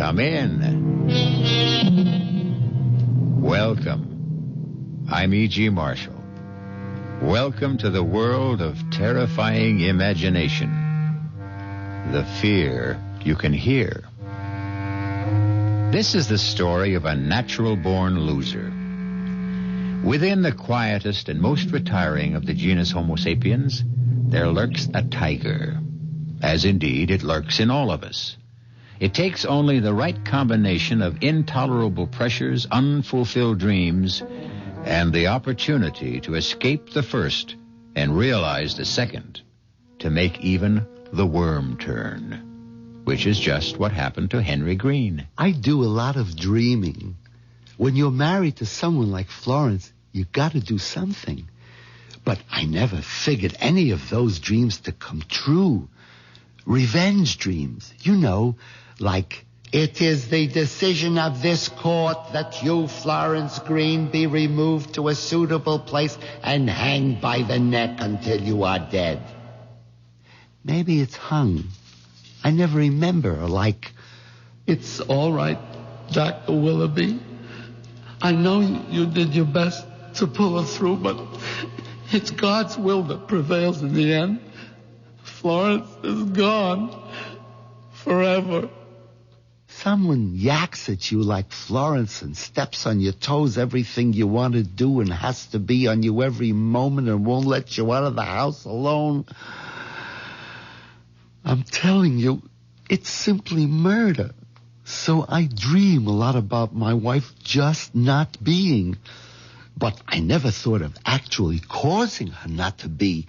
Come in. Welcome. I'm E.G. Marshall. Welcome to the world of terrifying imagination. The fear you can hear. This is the story of a natural-born loser. Within the quietest and most retiring of the genus Homo sapiens, there lurks a tiger, as indeed it lurks in all of us. It takes only the right combination of intolerable pressures, unfulfilled dreams, and the opportunity to escape the first and realize the second, to make even the worm turn, which is just what happened to Henry Green. I do a lot of dreaming. When you're married to someone like Florence, you got to do something. But I never figured any of those dreams to come true. Revenge dreams, you know, like, it is the decision of this court that you, Florence Green, be removed to a suitable place and hanged by the neck until you are dead. Maybe it's hung. I never remember, like, it's all right, Dr. Willoughby. I know you did your best to pull us through, but it's God's will that prevails in the end. Florence is gone forever. Someone yaks at you like Florence and steps on your toes everything you want to do and has to be on you every moment and won't let you out of the house alone. I'm telling you, it's simply murder. So I dream a lot about my wife just not being. But I never thought of actually causing her not to be.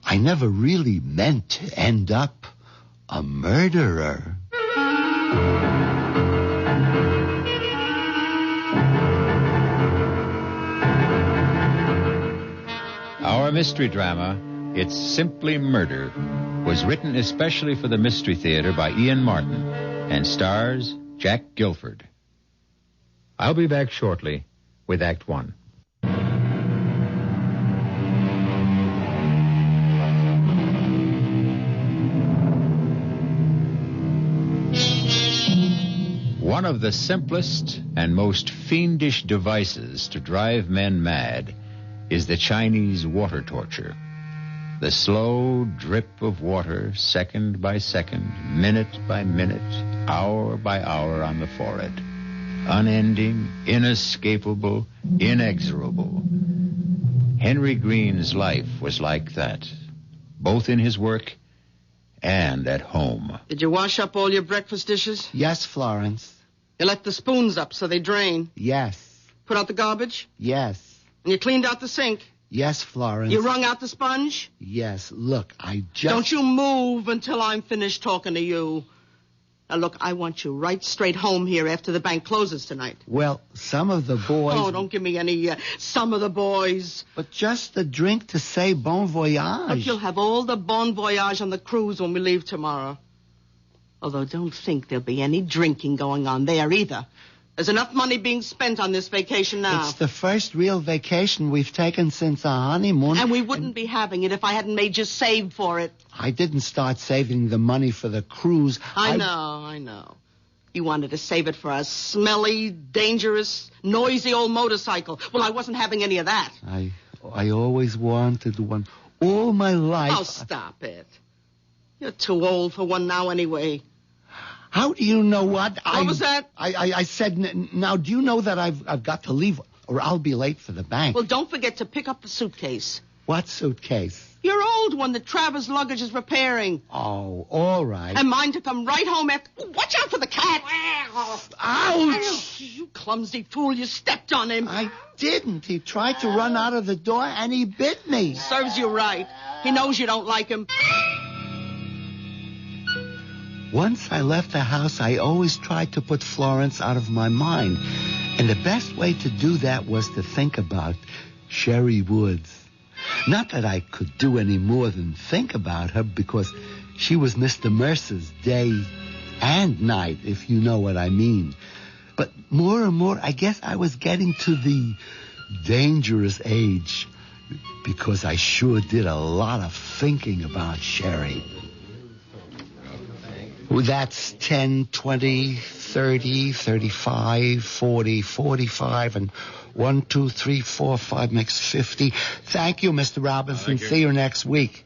I never really meant to end up a murderer. Our mystery drama, It's Simply Murder, was written especially for the Mystery Theater by Ian Martin and stars Jack Gilford. I'll be back shortly with Act One. One of the simplest and most fiendish devices to drive men mad is the Chinese water torture. The slow drip of water, second by second, minute by minute, hour by hour on the forehead. Unending, inescapable, inexorable. Henry Green's life was like that, both in his work and at home. Did you wash up all your breakfast dishes? Yes, Florence. You left the spoons up so they drain? Yes. Put out the garbage? Yes. And you cleaned out the sink? Yes, Florence. You wrung out the sponge? Yes. Look, I just... Don't you move until I'm finished talking to you. Now, look, I want you right straight home here after the bank closes tonight. Well, some of the boys... Oh, don't give me any some of the boys. But just a drink to say bon voyage. But you'll have all the bon voyage on the cruise when we leave tomorrow. Although don't think there'll be any drinking going on there either. There's enough money being spent on this vacation now. It's the first real vacation we've taken since our honeymoon. And we wouldn't be having it if I hadn't made you save for it. I didn't start saving the money for the cruise. I know. You wanted to save it for a smelly, dangerous, noisy old motorcycle. Well, I wasn't having any of that. I always wanted one. All my life. Oh, stop it. You're too old for one now anyway. How do you know what? What was that? I said, now, do you know that I've got to leave or I'll be late for the bank? Well, don't forget to pick up the suitcase. What suitcase? Your old one that Travers' luggage is repairing. Oh, all right. And mine to come right home after... Watch out for the cat! Ouch! You clumsy fool, you stepped on him. I didn't. He tried to run out of the door and he bit me. Serves you right. He knows you don't like him. Once I left the house, I always tried to put Florence out of my mind. And the best way to do that was to think about Sherry Woods. Not that I could do any more than think about her, because she was Mr. Mercer's day and night, if you know what I mean. But more and more, I guess I was getting to the dangerous age, because I sure did a lot of thinking about Sherry. That's 10, 20, 30, 35, 40, 45, and 1, 2, 3, 4, 5 makes 50. Thank you, Mr. Robinson. See you next week.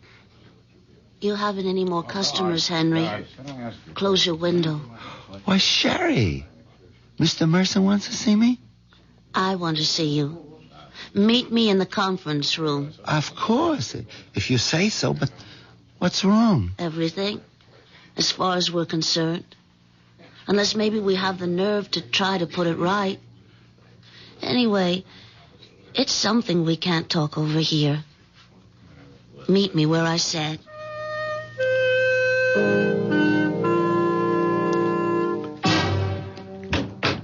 You haven't any more customers, Henry. Close your window. Why, Sherry, Mr. Mercer wants to see me? I want to see you. Meet me in the conference room. Of course, if you say so, but what's wrong? Everything, as far as we're concerned. Unless maybe we have the nerve to try to put it right. Anyway, it's something we can't talk over here. Meet me where I said.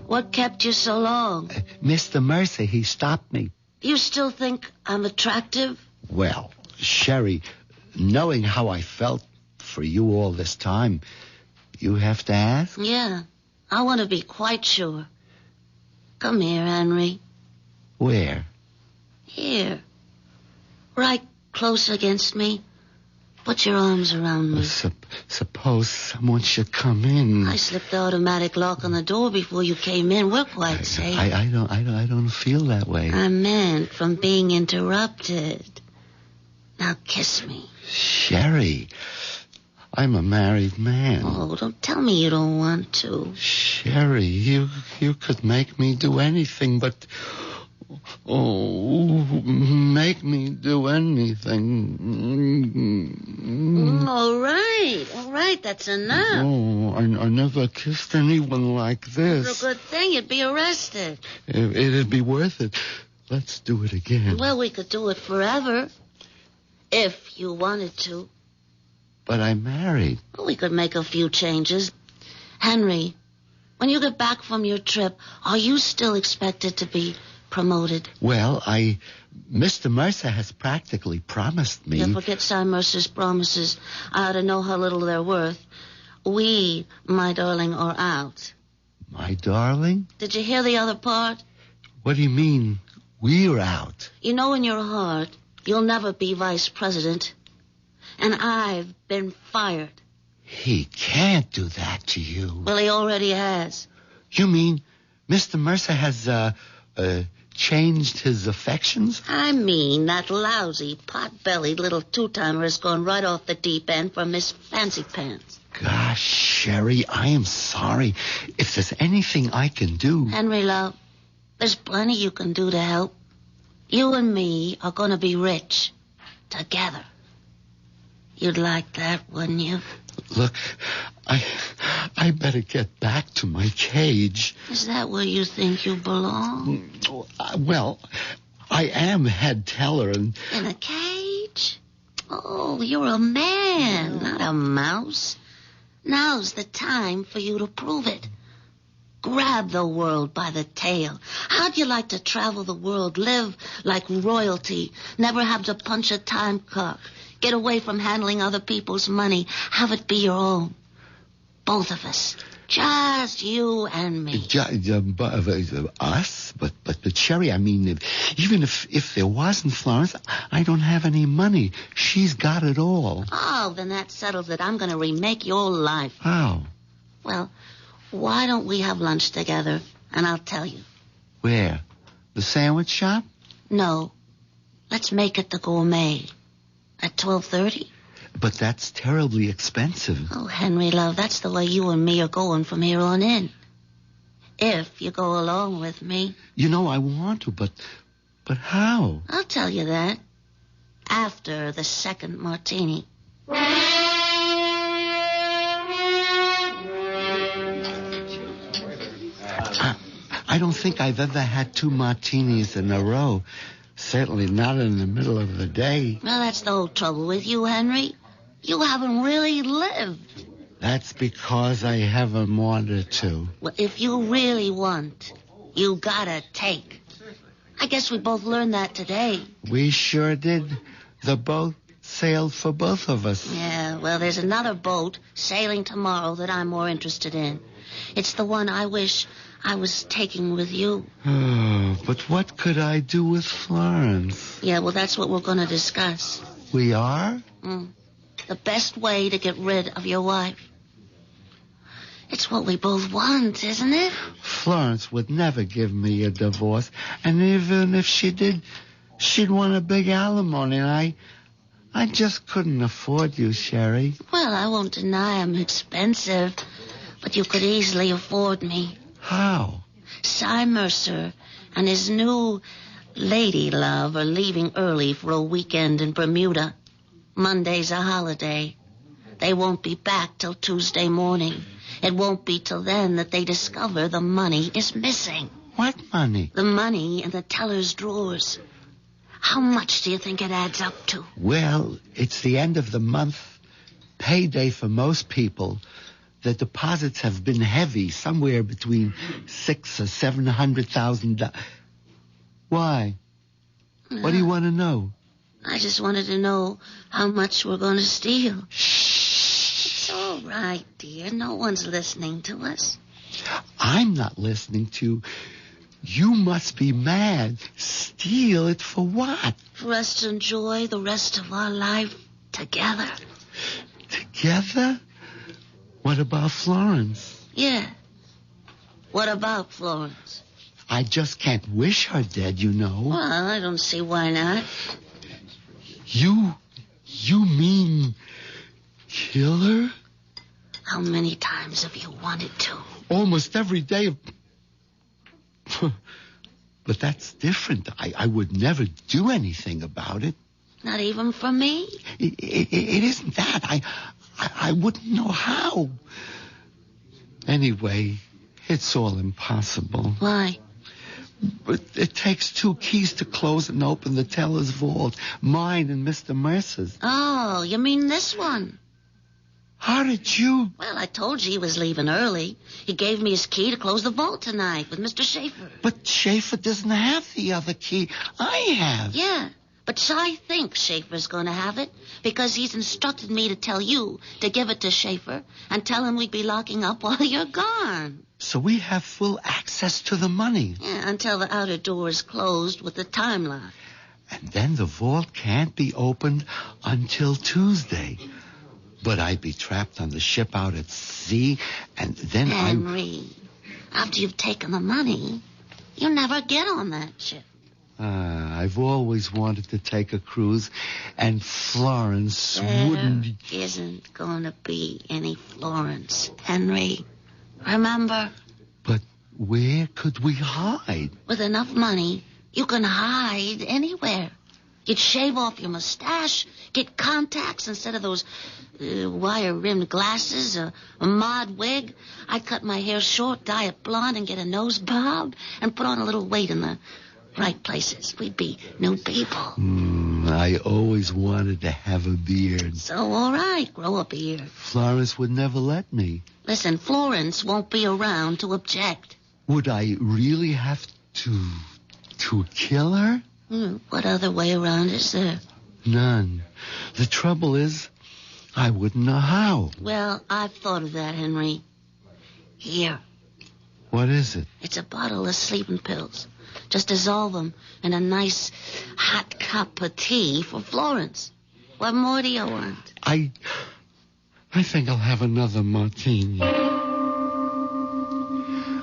What kept you so long? Mr. Mercer, he stopped me. You still think I'm attractive? Well, Sherry, knowing how I felt for you all this time, you have to ask? Yeah, I want to be quite sure. Come here, Henry. Where? Here. Right close against me. Put your arms around me. Suppose someone should come in. I slipped the automatic lock on the door before you came in. We're quite safe. I don't feel that way. I meant from being interrupted. Now kiss me. Sherry, I'm a married man. Oh, don't tell me you don't want to. Sherry, you could make me do anything, but... Oh, make me do anything. All right, that's enough. Oh, I never kissed anyone like this. It's a good thing you'd be arrested. It'd be worth it. Let's do it again. Well, we could do it forever, if you wanted to. But I'm married. Well, we could make a few changes. Henry, when you get back from your trip, are you still expected to be promoted? Well, Mr. Mercer has practically promised me... Yeah, forget Sam Mercer's promises. I ought to know how little they're worth. We, my darling, are out. My darling? Did you hear the other part? What do you mean, we're out? You know in your heart, you'll never be vice president. And I've been fired. He can't do that to you. Well, he already has. You mean Mr. Mercer has, changed his affections? I mean, that lousy, pot-bellied little two-timer has gone right off the deep end for Miss Fancy Pants. Gosh, Sherry, I am sorry. If there's anything I can do... Henry, love, there's plenty you can do to help. You and me are going to be rich. Together. You'd like that, wouldn't you? Look, I better get back to my cage. Is that where you think you belong? Well, I am head teller and... In a cage? Oh, you're a man, not a mouse. Now's the time for you to prove it. Grab the world by the tail. How'd you like to travel the world, live like royalty, never have to punch a time clock, get away from handling other people's money, have it be your own? Both of us. Just you and me. Us? But Sherry, I mean, even if there wasn't Florence, I don't have any money. She's got it all. Oh, then that settles it. I'm going to remake your life. How? Well, why don't we have lunch together, and I'll tell you. Where? The sandwich shop? No. Let's make it the Gourmet. At 12:30? But that's terribly expensive. Oh, Henry, love, that's the way you and me are going from here on in. If you go along with me. You know, I want to, but how? I'll tell you that. After the second martini. I don't think I've ever had 2 martinis in a row. Certainly not in the middle of the day. Well, that's the whole trouble with you, Henry. You haven't really lived. That's because I haven't wanted to. Well, if you really want, you gotta take. I guess we both learned that today. We sure did. The boat sailed for both of us. Yeah, well, there's another boat sailing tomorrow that I'm more interested in. It's the one I wish I was taking with you. Oh, but what could I do with Florence? Yeah, well, that's what we're going to discuss. We are? The best way to get rid of your wife. It's what we both want, isn't it? Florence would never give me a divorce, and even if she did, she'd want a big alimony, and I just couldn't afford you, Sherry. Well, I won't deny I'm expensive, but you could easily afford me. How? Cy Mercer and his new lady love are leaving early for a weekend in Bermuda. Monday's a holiday. They won't be back till Tuesday morning. It won't be till then that they discover the money is missing. What money? The money in the teller's drawers. How much do you think it adds up to? Well, it's the end of the month. Payday for most people. The deposits have been heavy, somewhere between $600,000 or $700,000. Why? What do you want to know? I just wanted to know how much we're going to steal. It's all right, dear. No one's listening to us. I'm not listening to. You must be mad. Steal it for what? For us to enjoy the rest of our life together. Together? What about Florence? Yeah. What about Florence? I just can't wish her dead, you know. Well, I don't see why not. You mean kill her? How many times have you wanted to? Almost every day. But that's different. I would never do anything about it. Not even for me? It isn't that. I wouldn't know how. Anyway, it's all impossible. Why? But it takes 2 keys to close and open the teller's vault. Mine and Mr. Mercer's. Oh, you mean this one? How did you... Well, I told you he was leaving early. He gave me his key to close the vault tonight with Mr. Schaefer. But Schaefer doesn't have the other key. I have. Yeah, but Cy thinks Schaefer's going to have it because he's instructed me to tell you to give it to Schaefer and tell him we'd be locking up while you're gone. So we have full access to the money. Yeah, until the outer door is closed with the time lock. And then the vault can't be opened until Tuesday. But I'd be trapped on the ship out at sea, and then Henry, after you've taken the money, you never get on that ship. I've always wanted to take a cruise, and Florence wouldn't... There isn't going to be any Florence, Henry. Remember? But where could we hide? With enough money, you can hide anywhere. You'd shave off your mustache, get contacts instead of those wire-rimmed glasses, a mod wig. I'd cut my hair short, dye it blonde, and get a nose bob, and put on a little weight in the right places. We'd be new people. I always wanted to have a beard. So, all right, grow a beard. Florence would never let me. Listen, Florence won't be around to object. Would I really have to kill her? What other way around is there? None. The trouble is, I wouldn't know how. Well, I've thought of that, Henry. Here. What is it? It's a bottle of sleeping pills. Just dissolve them in a nice hot cup of tea for Florence. What more do you want? I think I'll have another martini.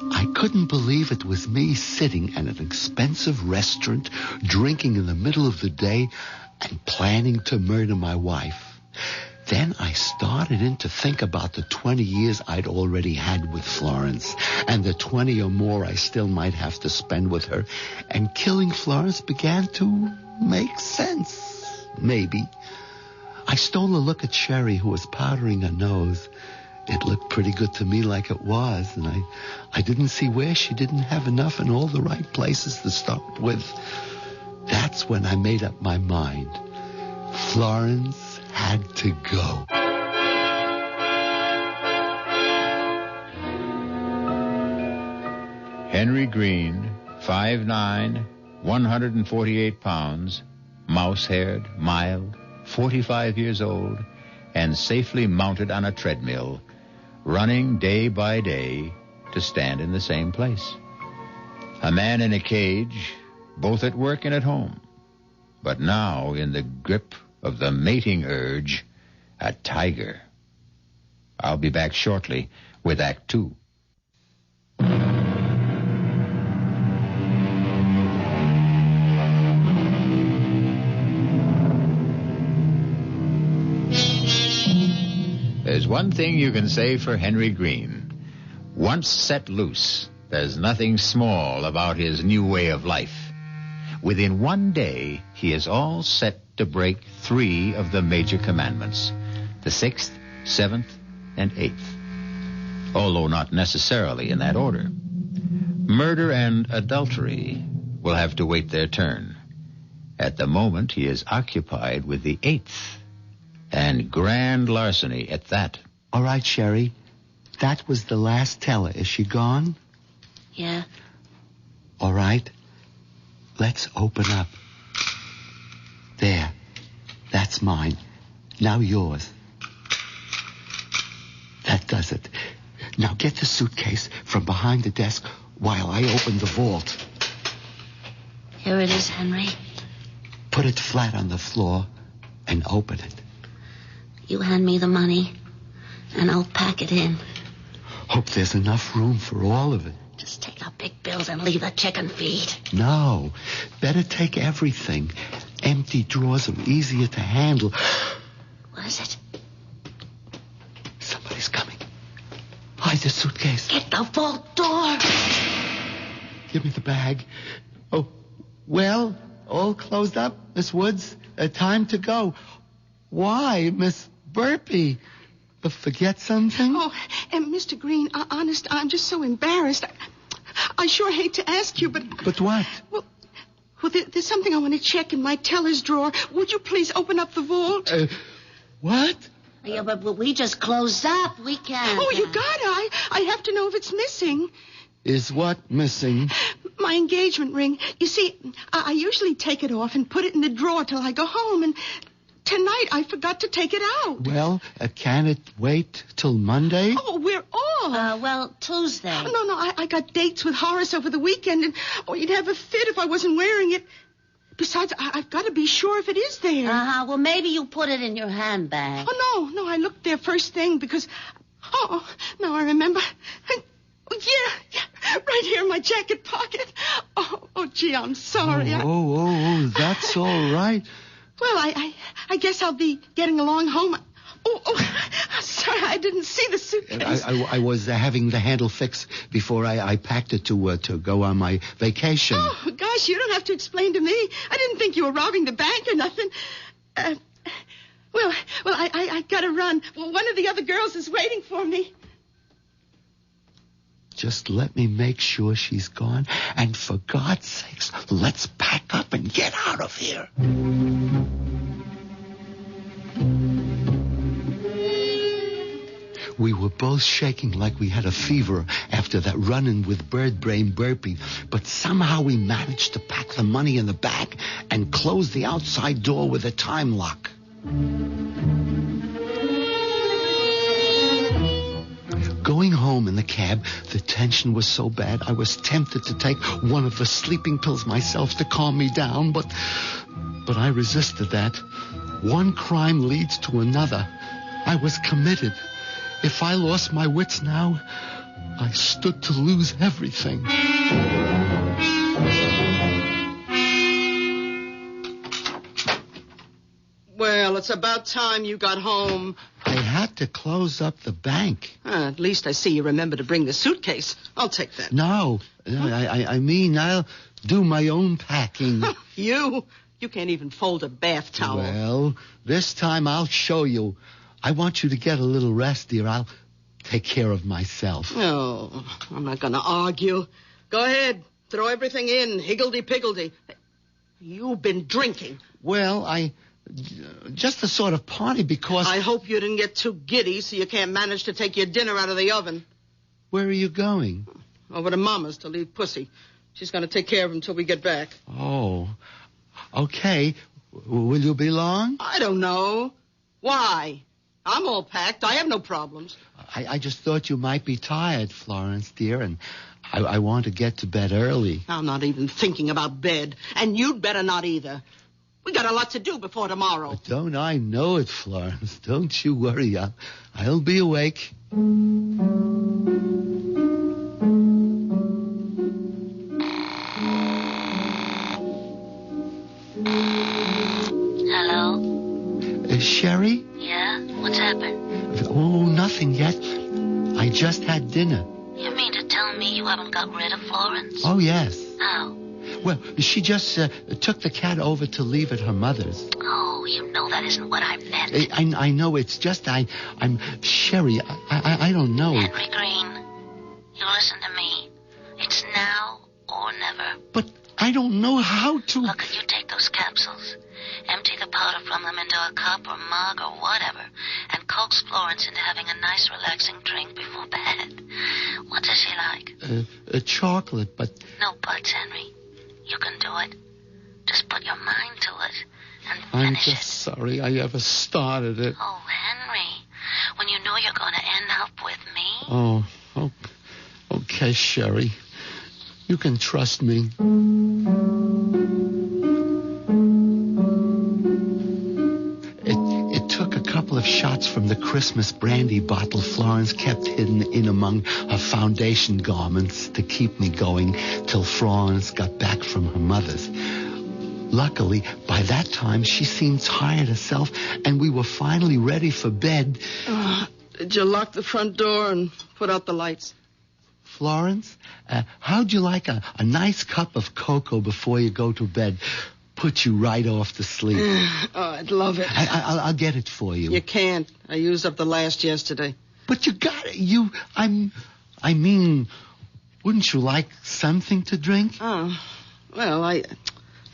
I couldn't believe it was me sitting at an expensive restaurant, drinking in the middle of the day, and planning to murder my wife. Then I started in to think about the 20 years I'd already had with Florence, and the 20 or more I still might have to spend with her, and killing Florence began to make sense. Maybe. I stole a look at Sherry, who was powdering her nose. It looked pretty good to me like it was, and I didn't see where she didn't have enough in all the right places to start with. That's when I made up my mind. Florence had to go. Henry Green, 5'9", 148 pounds, mouse-haired, mild, 45 years old, and safely mounted on a treadmill, running day by day to stand in the same place. A man in a cage, both at work and at home, but now in the grip of the mating urge, a tiger. I'll be back shortly with Act 2. There's one thing you can say for Henry Green. Once set loose, there's nothing small about his new way of life. Within one day, he is all set to break 3 of the major commandments, the 6th, 7th, and 8th, although not necessarily in that order. Murder and adultery will have to wait their turn. At the moment, he is occupied with the 8th, and grand larceny at that. All right, Sherry. That was the last teller. Is she gone? Yeah. All right. Let's open up. There. That's mine. Now yours. That does it. Now get the suitcase from behind the desk while I open the vault. Here it is, Henry. Put it flat on the floor and open it. You hand me the money, and I'll pack it in. Hope there's enough room for all of it. Just take out big bills and leave the chicken feed. No. Better take everything. Empty drawers are easier to handle. What is it? Somebody's coming. Hide the suitcase. Get the vault door. Give me the bag. Oh, well, all closed up, Miss Woods. Time to go. Why, Miss Burpee? Forget something? Oh, and Mr. Green, honest, I'm just so embarrassed. I sure hate to ask you, but... But what? Well, there's something I want to check in my teller's drawer. Would you please open up the vault? What? Yeah, but we just closed up. We can't. Oh, you gotta. I have to know if it's missing. Is what missing? My engagement ring. You see, I usually take it off and put it in the drawer till I go home, and tonight I forgot to take it out. Well, can it wait till Monday? Oh, we're off. Well, Tuesday. No, I got dates with Horace over the weekend, and you'd have a fit if I wasn't wearing it. Besides, I've got to be sure if it is there. Well, maybe you put it in your handbag. Oh, no, I looked there first thing because... Oh, now I remember. Yeah, right here in my jacket pocket. Oh, gee, I'm sorry. Oh, that's all right. Well, I guess I'll be getting along home. Oh, sorry, I didn't see the suitcase. I was having the handle fixed before I packed it to go on my vacation. Oh, gosh, you don't have to explain to me. I didn't think you were robbing the bank or nothing. Well, I gotta run. Well, one of the other girls is waiting for me. Just let me make sure she's gone. And for God's sakes, let's pack up and get out of here. We were both shaking like we had a fever after that run-in with Bird Brain Burpee, but somehow we managed to pack the money in the bag and close the outside door with a time lock. Going home in the cab, the tension was so bad I was tempted to take one of the sleeping pills myself to calm me down, but I resisted that. One crime leads to another. I was committed. If I lost my wits now, I stood to lose everything. Well, it's about time you got home. I had to close up the bank. At least I see you remember to bring the suitcase. I'll take that. No, I mean, I'll do my own packing. You can't even fold a bath towel. Well, this time I'll show you. I want you to get a little rest, dear. I'll take care of myself. No, I'm not going to argue. Go ahead. Throw everything in, higgledy-piggledy. You've been drinking. Well, just a sort of party because... I hope you didn't get too giddy so you can't manage to take your dinner out of the oven. Where are you going? Over to Mama's to leave Pussy. She's going to take care of him until we get back. Oh, okay. Will you be long? I don't know. Why? I'm all packed. I have no problems. I just thought you might be tired, Florence, dear, and I want to get to bed early. I'm not even thinking about bed, and you'd better not either. We got a lot to do before tomorrow. But don't I know it, Florence? Don't you worry. I'll be awake. Hello? Sherry? Yeah? What's happened? Oh, nothing yet. I just had dinner. You mean to tell me you haven't got rid of Florence? Oh, yes. How? Well, she just took the cat over to leave at her mother's. Oh, you know that isn't what I meant. I know. It's just I'm Sherry. I don't know. Henry Green, you listen to me. It's now or never. But I don't know how to. Look, you take those capsules, empty the powder from them into a cup or mug or whatever, and coax Florence into having a nice relaxing drink before bed. What does she like? A chocolate, but... No buts, Henry. You can do it. Just put your mind to it and I'm finish just sorry I ever started it. Oh, Henry, when you know you're going to end up with me. Oh, okay, Sherry. You can trust me. It took a couple of shots from the Christmas brandy bottle Florence kept hidden in among her foundation garments to keep me going till Florence got back from her mother's. Luckily, by that time, she seemed tired herself, and we were finally ready for bed. Did you lock the front door and put out the lights? Florence, how'd you like a nice cup of cocoa before you go to bed? Put you right off to sleep. Oh, I'd love it. I'll get it for you. You can't. I used up the last yesterday. But you got it. I mean, wouldn't you like something to drink? Oh, well, I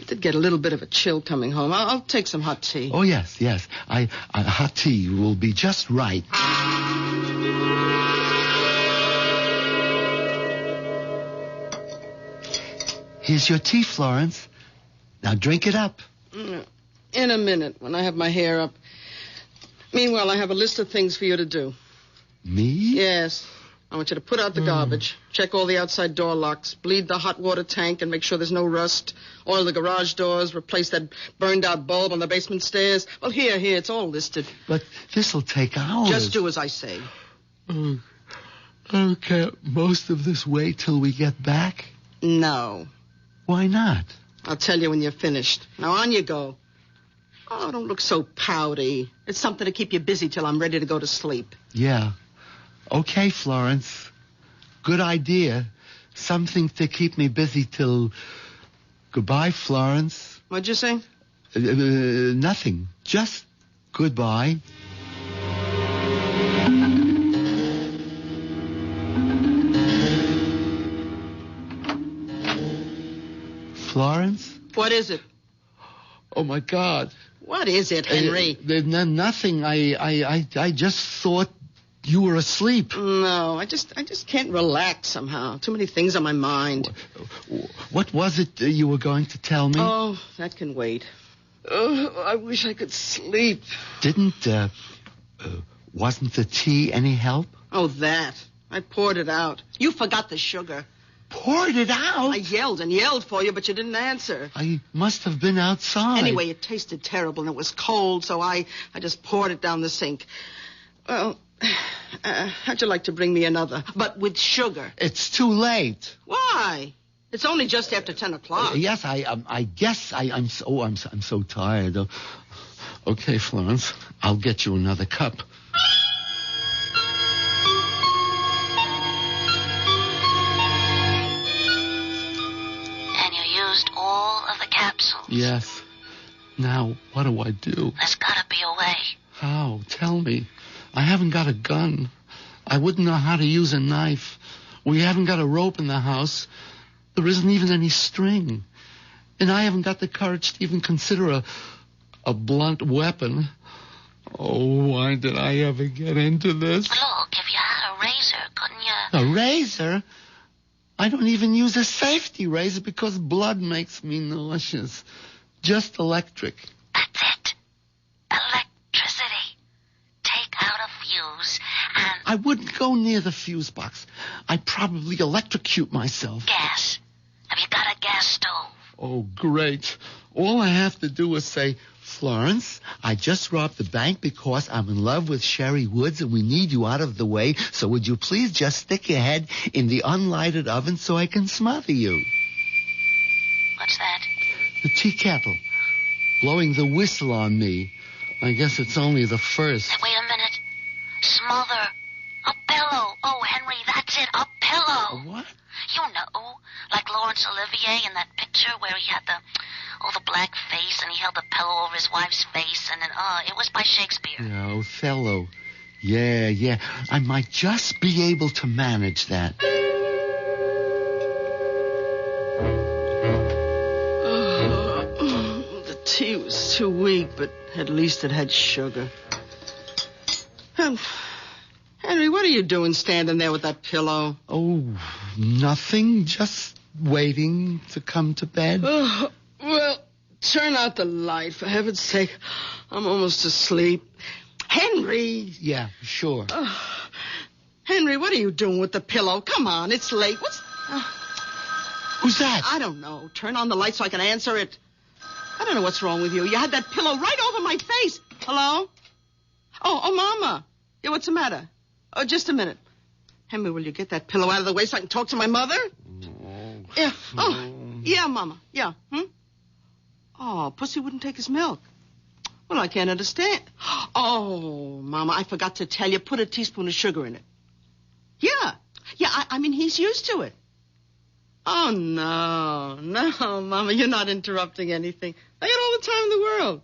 did get a little bit of a chill coming home. I'll take some hot tea. Oh, yes. Hot tea will be just right. Here's your tea, Florence. Now drink it up. In a minute, when I have my hair up. Meanwhile, I have a list of things for you to do. Me? Yes. I want you to put out the garbage, check all the outside door locks, bleed the hot water tank and make sure there's no rust, oil the garage doors, replace that burned-out bulb on the basement stairs. Well, here, it's all listed. But this'll take hours. Just do as I say. Okay, most of this wait till we get back? No. Why not? I'll tell you when you're finished. Now, on you go. Oh, don't look so pouty. It's something to keep you busy till I'm ready to go to sleep. Yeah. Okay, Florence. Good idea. Something to keep me busy till... Goodbye, Florence. What'd you say? Nothing. Just goodbye. Florence? What is it? Oh, my God. What is it, Henry? Nothing. I just thought you were asleep. No, I just can't relax somehow. Too many things on my mind. What was it you were going to tell me? Oh, that can wait. Oh, I wish I could sleep. Wasn't the tea any help? Oh, that. I poured it out. You forgot the sugar. Poured it out? I yelled and yelled for you, but you didn't answer. I must have been outside. Anyway, it tasted terrible and it was cold, so I just poured it down the sink. Well, how'd you like to bring me another, but with sugar? It's too late. Why? It's only just after 10 o'clock. Yes, I guess I'm so tired. Okay, Florence, I'll get you another cup. And you used all of the capsules? Yes. Now, what do I do? There's gotta be a way. How? Tell me. I haven't got a gun. I wouldn't know how to use a knife. We haven't got a rope in the house. There isn't even any string. And I haven't got the courage to even consider a blunt weapon. Oh, why did I ever get into this? Look, if you had a razor, couldn't you? A razor? I don't even use a safety razor because blood makes me nauseous. Just electric. That's it. Electricity. Take out a fuse and... I wouldn't go near the fuse box. I'd probably electrocute myself. Gas. Have you got a gas stove? Oh, great. All I have to do is say, Florence, I just robbed the bank because I'm in love with Sherry Woods and we need you out of the way. So would you please just stick your head in the unlighted oven so I can smother you? What's that? The tea kettle. Blowing the whistle on me. I guess it's only the first. Hey, wait a minute. Smother. A pillow. Oh, Henry, that's it. A pillow. A what? You know, like Laurence Olivier in that picture where he had the black face and he held the pillow over his wife's face and then, it was by Shakespeare. Yeah, Othello. Yeah. I might just be able to manage that. The tea was too weak, but at least it had sugar. Henry, what are you doing standing there with that pillow? Oh, nothing. Just waiting to come to bed. Well, turn out the light, for heaven's sake. I'm almost asleep. Henry! Yeah, sure. Henry, what are you doing with the pillow? Come on, it's late. Who's that? I don't know. Turn on the light so I can answer it. I don't know what's wrong with you. You had that pillow right over my face. Hello? Oh, Mama. Yeah, what's the matter? Oh, just a minute. Henry, will you get that pillow out of the way so I can talk to my mother? Yeah. Oh, yeah, Mama. Yeah. Oh, Pussy wouldn't take his milk. Well, I can't understand. Oh, Mama, I forgot to tell you. Put a teaspoon of sugar in it. Yeah. I mean, he's used to it. Oh, no, Mama, you're not interrupting anything. I got all the time in the world.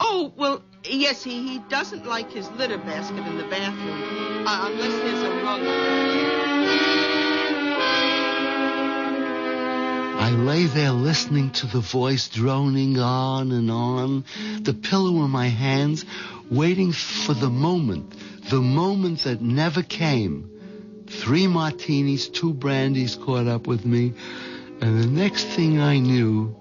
Oh, well, yes, he doesn't like his litter basket in the bathroom, unless there's a rug. I lay there listening to the voice droning on and on, the pillow in my hands, waiting for the moment that never came. 3 martinis, 2 brandies caught up with me, and the next thing I knew...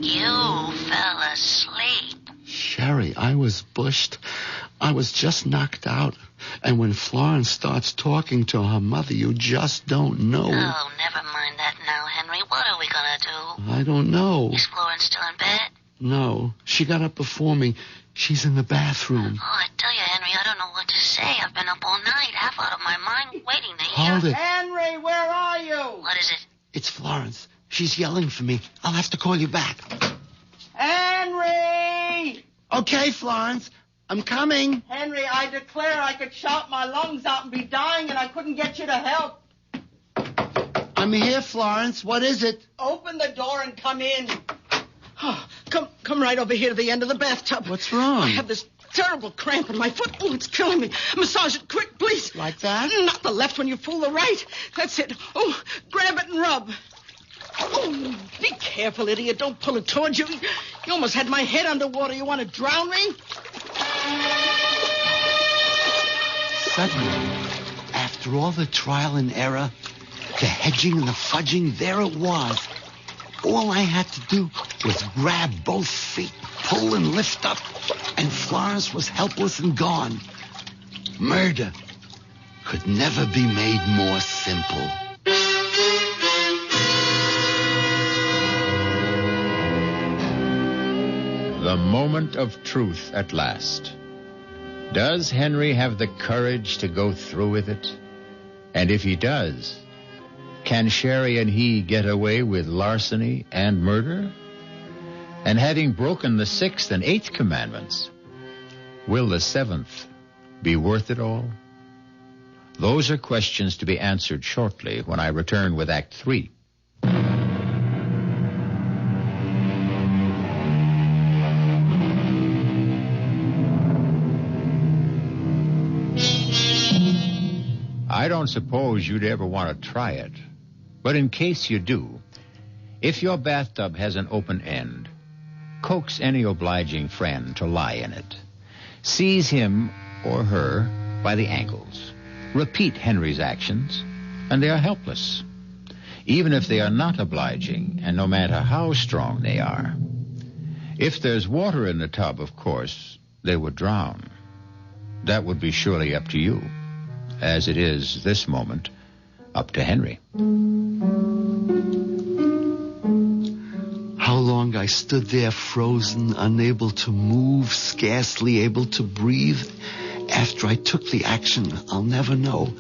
You fell asleep. Sherry, I was bushed. I was just knocked out. And when Florence starts talking to her mother, you just don't know. Oh, never mind that now, Henry. What are we gonna do? I don't know. Is Florence still in bed? No, she got up before me. She's in the bathroom. Oh, I tell you, Henry, I don't know what to say. I've been up all night, half out of my mind, waiting to hear. Hold it. Henry, where are you? What is it? It's Florence. She's yelling for me. I'll have to call you back. Henry! Okay, Florence. I'm coming. Henry, I declare I could shout my lungs out and be dying and I couldn't get you to help. I'm here, Florence. What is it? Open the door and come in. Oh, come right over here to the end of the bathtub. What's wrong? I have this terrible cramp in my foot. Oh, it's killing me. Massage it quick, please. Like that? Not the left one, you fool, the right. That's it. Oh, grab it and rub. Oh, be careful, idiot. Don't pull it towards you. You almost had my head underwater. You want to drown me? Suddenly, after all the trial and error, the hedging and the fudging, there it was. All I had to do was grab both feet, pull and lift up, and Florence was helpless and gone. Murder could never be made more simple. The moment of truth at last. Does Henry have the courage to go through with it? And if he does, can Sherry and he get away with larceny and murder? And having broken the 6th and 8th commandments, will the 7th be worth it all? Those are questions to be answered shortly when I return with Act 3. I don't suppose you'd ever want to try it. But in case you do, if your bathtub has an open end, coax any obliging friend to lie in it. Seize him or her by the ankles. Repeat Henry's actions, and they are helpless, even if they are not obliging, and no matter how strong they are. If there's water in the tub, of course, they would drown. that would be surely up to you, as it is, this moment, up to Henry. How long I stood there frozen, unable to move, scarcely able to breathe. After I took the action, I'll never know.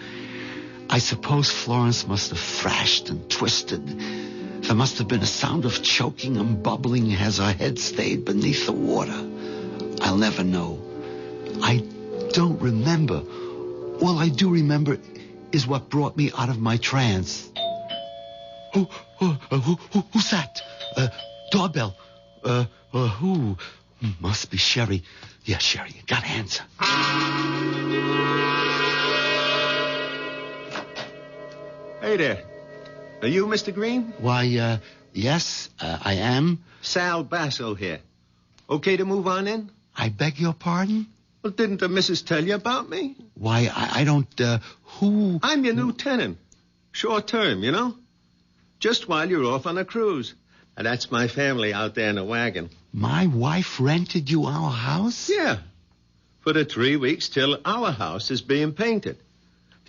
I suppose Florence must have thrashed and twisted. There must have been a sound of choking and bubbling as her head stayed beneath the water. I'll never know. I don't remember. All I do remember is what brought me out of my trance. Who's that? Doorbell. Who? Must be Sherry. Yeah, Sherry, you gotta answer. Hey there. Are you Mr. Green? Why, yes, I am. Sal Basso here. Okay to move on in? I beg your pardon? Well, didn't the missus tell you about me? Why, I don't, who? I'm your new tenant. Short term, you know? Just while you're off on a cruise. And that's my family out there in the wagon. My wife rented you our house? Yeah. For the 3 weeks till our house is being painted.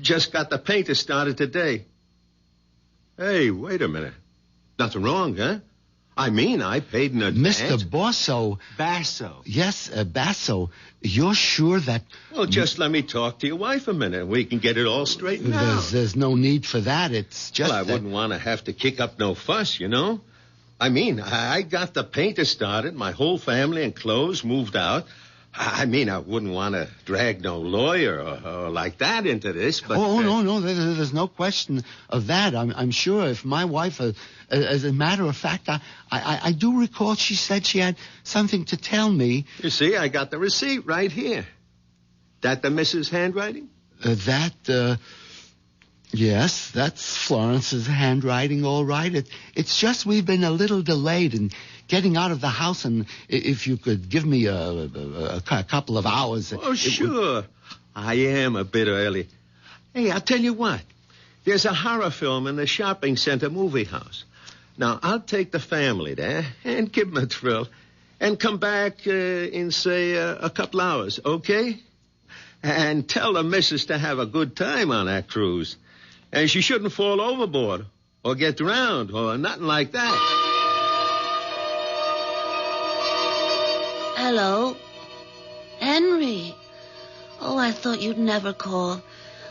Just got the painter started today. Hey, wait a minute. Nothing wrong, huh? I mean, I paid in advance. Mr. Basso. Basso. Yes, Basso. You're sure that... Well, just let me talk to your wife a minute. We can get it all straightened out. There's no need for that. It's just... Well, I wouldn't want to have to kick up no fuss, you know? I mean, I got the painter started, my whole family and clothes moved out. I mean, I wouldn't want to drag no lawyer or like that into this, but... No, there's no question of that. I'm sure if my wife, as a matter of fact, I do recall she said she had something to tell me. You see, I got the receipt right here. That the missus' handwriting? Yes, that's Florence's handwriting, all right. It's just we've been a little delayed in getting out of the house, and if you could give me a couple of hours... Oh, sure. I am a bit early. Hey, I'll tell you what. There's a horror film in the shopping center movie house. Now, I'll take the family there and give them a thrill and come back in, say, a couple hours, okay? And tell the missus to have a good time on that cruise. And she shouldn't fall overboard or get drowned or nothing like that. Hello? Henry. Oh, I thought you'd never call.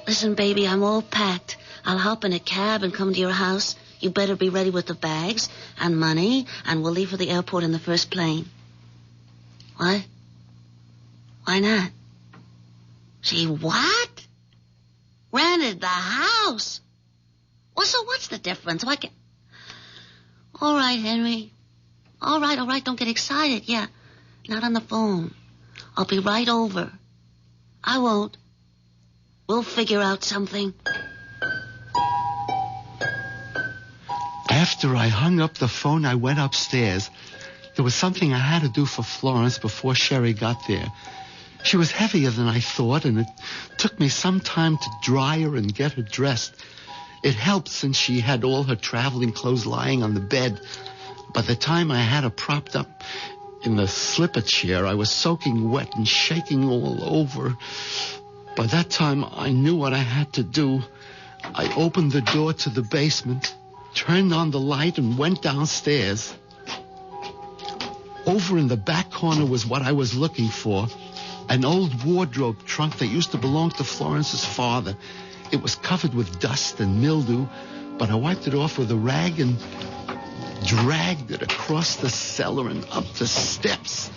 Listen, baby, I'm all packed. I'll hop in a cab and come to your house. You better be ready with the bags and money, and we'll leave for the airport in the first plane. What? Why not? She what? Rented the house? Well, so what's the difference? Why can't... All right, Henry. All right. Don't get excited. Yeah. Not on the phone. I'll be right over. I won't. We'll figure out something. After I hung up the phone, I went upstairs. There was something I had to do for Florence before Sherry got there. She was heavier than I thought, and it took me some time to dry her and get her dressed. It helped since she had all her traveling clothes lying on the bed. By the time I had her propped up in the slipper chair, I was soaking wet and shaking all over. By that time, I knew what I had to do. I opened the door to the basement, turned on the light, and went downstairs. Over in the back corner was what I was looking for. An old wardrobe trunk that used to belong to Florence's father. It was covered with dust and mildew, but I wiped it off with a rag and dragged it across the cellar and up the steps.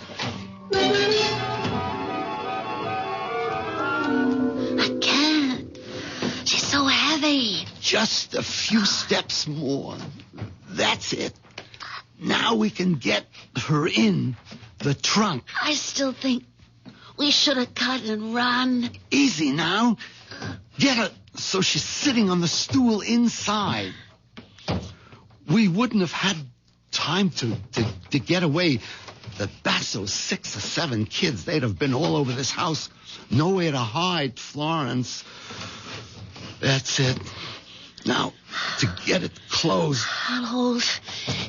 I can't. She's so heavy. Just a few steps more. That's it. Now we can get her in the trunk. I still think we should have cut and run. Easy now. Get her so she's sitting on the stool inside. We wouldn't have had time to get away. The Basso's 6 or 7 kids, they'd have been all over this house. Nowhere to hide, Florence. That's it. Now, to get it closed. I'll hold.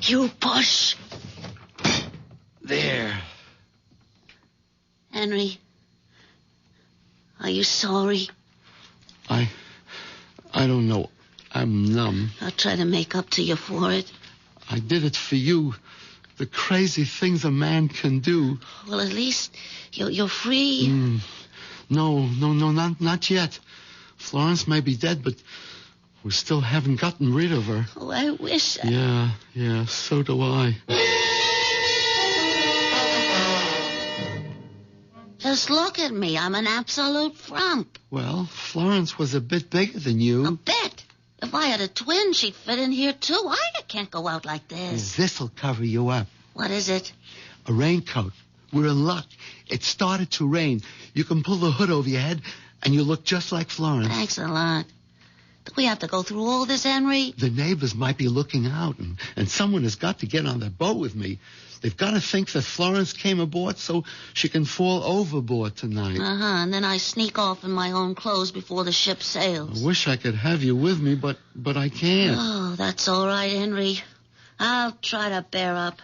You push. There. Henry, Are you sorry? I don't know. I'm numb. I'll try to make up to you for it. I did it for you. The crazy things a man can do. Well, at least you're free. No, not yet. Florence may be dead, but we still haven't gotten rid of her. Oh, I wish. Yeah, so do I. Just look at me. I'm an absolute frump. Well, Florence was a bit bigger than you. A bit? If I had a twin, she'd fit in here, too. I can't go out like this. This'll cover you up. What is it? A raincoat. We're in luck. It started to rain. You can pull the hood over your head, and you look just like Florence. Thanks a lot. Do we have to go through all this, Henry? The neighbors might be looking out, and someone has got to get on that boat with me. They've got to think that Florence came aboard so she can fall overboard tonight. And then I sneak off in my own clothes before the ship sails. I wish I could have you with me, but I can't. Oh, that's all right, Henry. I'll try to bear up.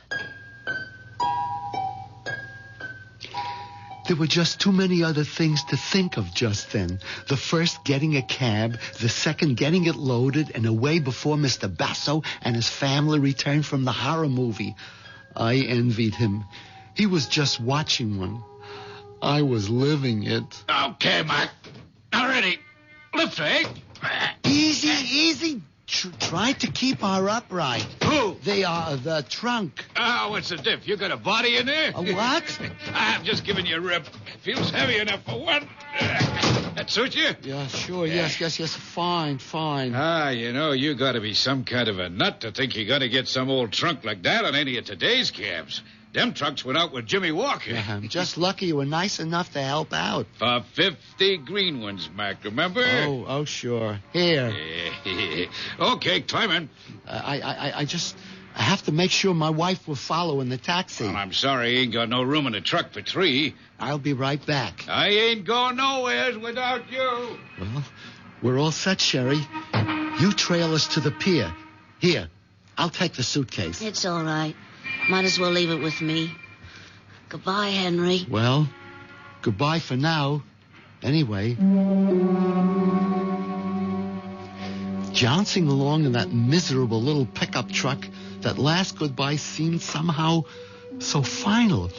There were just too many other things to think of just then. The first, getting a cab. The second, getting it loaded and away before Mr. Basso and his family returned from the horror movie. I envied him. He was just watching one. I was living it. Okay, Mac. Now ready. Lift her, eh? Easy. Try to keep her upright. Who? The trunk. What's the diff? You got a body in there? A what? I'm just giving you a rip. Feels heavy enough for one. That suit you? Yeah, sure. Yes. Fine. You gotta be some kind of a nut to think you're gonna get some old trunk like that on any of today's cabs. Them trucks went out with Jimmy Walker. Yeah, I'm just lucky you were nice enough to help out. For 50 green ones, Mac, remember? Oh, sure. Here. Okay, climb in. I have to make sure my wife will follow in the taxi. Well, I'm sorry, I ain't got no room in the truck for 3. I'll be right back. I ain't going nowhere without you. Well, we're all set, Sherry. You trail us to the pier. Here, I'll take the suitcase. It's all right. Might as well leave it with me. Goodbye, Henry. Well, goodbye for now. Anyway. Jouncing along in that miserable little pickup truck, that last goodbye seemed somehow so final.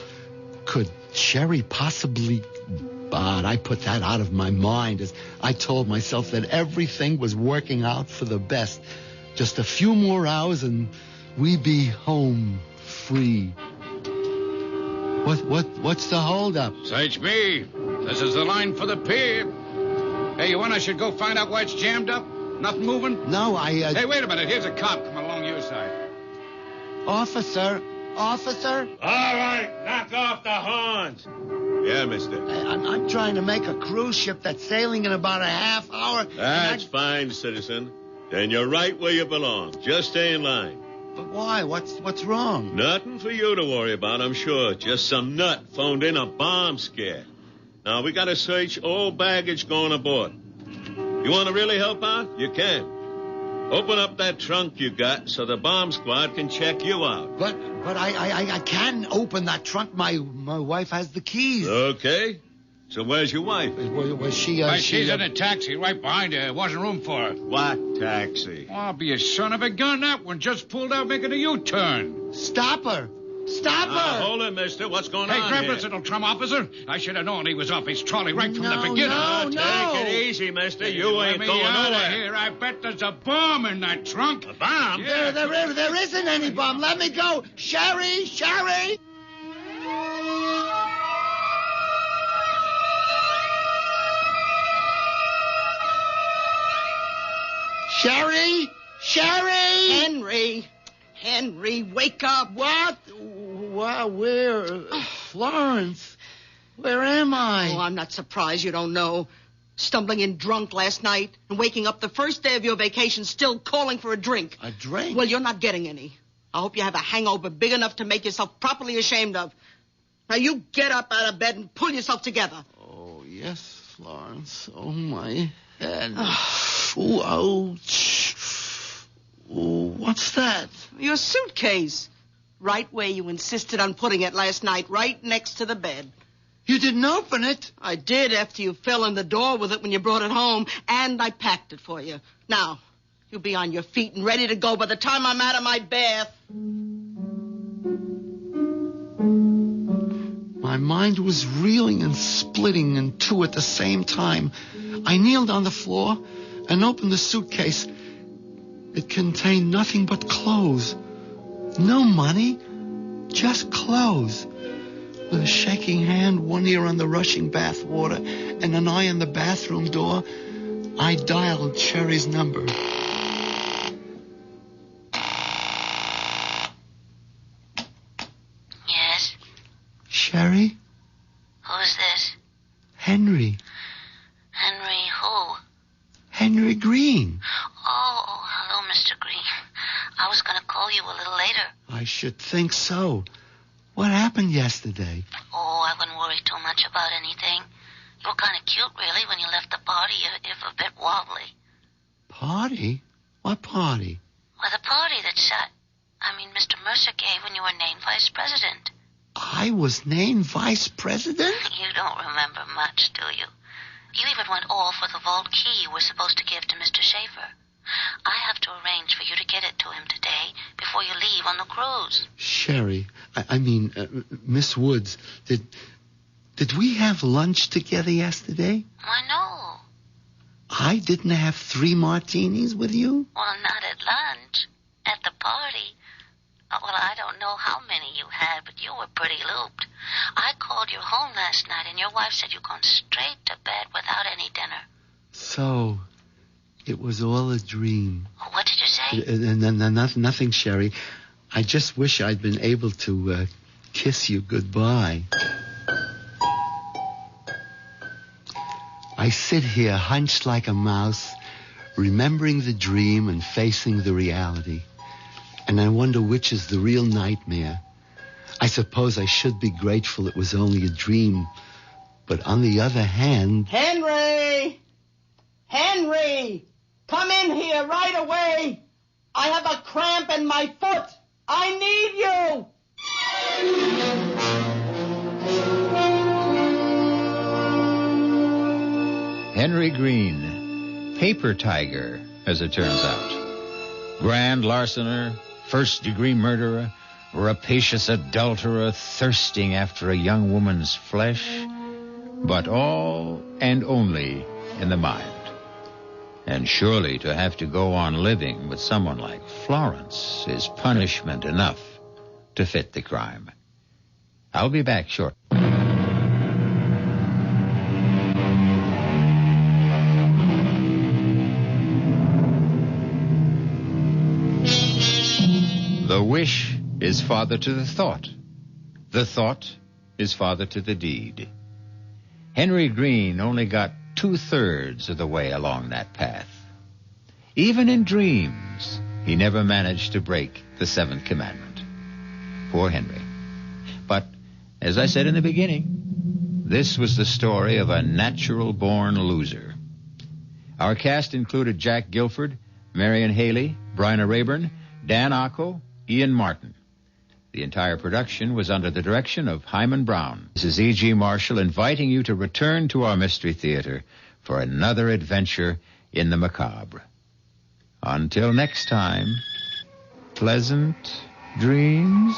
Could Sherry possibly... But I put that out of my mind as I told myself that everything was working out for the best. Just a few more hours and we'd be home free. What's the holdup? Search me. This is the line for the pier. Hey, you want I should go find out why it's jammed up? Nothing moving? No, Hey, wait a minute. Here's a cop coming along your side. Officer? All right, knock off the horns. Yeah, mister. I'm trying to make a cruise ship that's sailing in about a half hour. That's fine, citizen. Then you're right where you belong. Just stay in line. But why? What's wrong? Nothing for you to worry about, I'm sure. Just some nut phoned in a bomb scare. Now, we got to search all baggage going aboard. You want to really help out? You can. Open up that trunk you got so the bomb squad can check you out. But I can't open that trunk. My wife has the keys. Okay. So where's your wife? Was she... she's in a taxi right behind her. There wasn't room for her. What taxi? Oh, be a son of a gun. That one just pulled out making a U-turn. Stop her. Hold it, mister. What's going on Hey, grab here? this little trum officer. I should have known he was off his trolley right from the beginning. No. Take it easy, mister. You Let ain't me going out nowhere. of here. I bet there's a bomb in that trunk. A bomb? Yeah. There isn't any bomb. Let me go. Sherry! Sherry! Henry, wake up. What? Where? Florence? Where am I? Oh, I'm not surprised you don't know. Stumbling in drunk last night and waking up the first day of your vacation still calling for a drink. A drink? Well, you're not getting any. I hope you have a hangover big enough to make yourself properly ashamed of. Now, you get up out of bed and pull yourself together. Oh, yes, Florence. Oh, my head. Ooh, ouch. Ooh, what's that? Your suitcase. Right where you insisted on putting it last night, right next to the bed. You didn't open it. I did after you fell in the door with it when you brought it home, and I packed it for you. Now, you'll be on your feet and ready to go by the time I'm out of my bath. My mind was reeling and splitting in two at the same time. I kneeled on the floor and opened the suitcase. It contained nothing but clothes. No money, just clothes. With a shaking hand, one ear on the rushing bath water, and an eye on the bathroom door, I dialed Sherry's number. Yes? Sherry? Who's this? Henry. Henry who? Henry Green. Oh, hello, Mr. Green. I was going to call you a little later. I should think so. What happened yesterday? Oh, I wouldn't worry too much about anything. You were kind of cute, really, when you left the party, if a bit wobbly. Party? What party? Well, the party that Mr. Mercer gave when you were named vice president. I was named vice president? You don't remember much, do you? You even went off with a vault key you were supposed to give to Mr. Schaefer. I have to arrange for you to get it to him today before you leave on the cruise. Sherry, Miss Woods, did we have lunch together yesterday? Why, no. I didn't have 3 martinis with you? Well, not at lunch. At the party. Well, I don't know how many you had, but you were pretty looped. I called you home last night, and your wife said you'd gone straight to bed without any dinner. So, it was all a dream. What did you say? Nothing, Sherry. I just wish I'd been able to kiss you goodbye. I sit here hunched like a mouse, remembering the dream and facing the reality. And I wonder which is the real nightmare. I suppose I should be grateful it was only a dream. But on the other hand... Henry! Henry! Come in here right away! I have a cramp in my foot! I need you! Henry Green, paper tiger, as it turns out. Grand larcener, first-degree murderer, rapacious adulterer thirsting after a young woman's flesh, but all and only in the mind. And surely to have to go on living with someone like Florence is punishment enough to fit the crime. I'll be back shortly. The wish is father to the thought. The thought is father to the deed. Henry Green only got 2/3 of the way along that path. Even in dreams, he never managed to break the 7th commandment. Poor Henry. But, as I said in the beginning, this was the story of a natural-born loser. Our cast included Jack Gilford, Marian Hailey, Bryna Raeburn, Dan Ocko, Ian Martin. The entire production was under the direction of Hyman Brown. This is E.G. Marshall inviting you to return to our Mystery Theater for another adventure in the macabre. Until next time, pleasant dreams.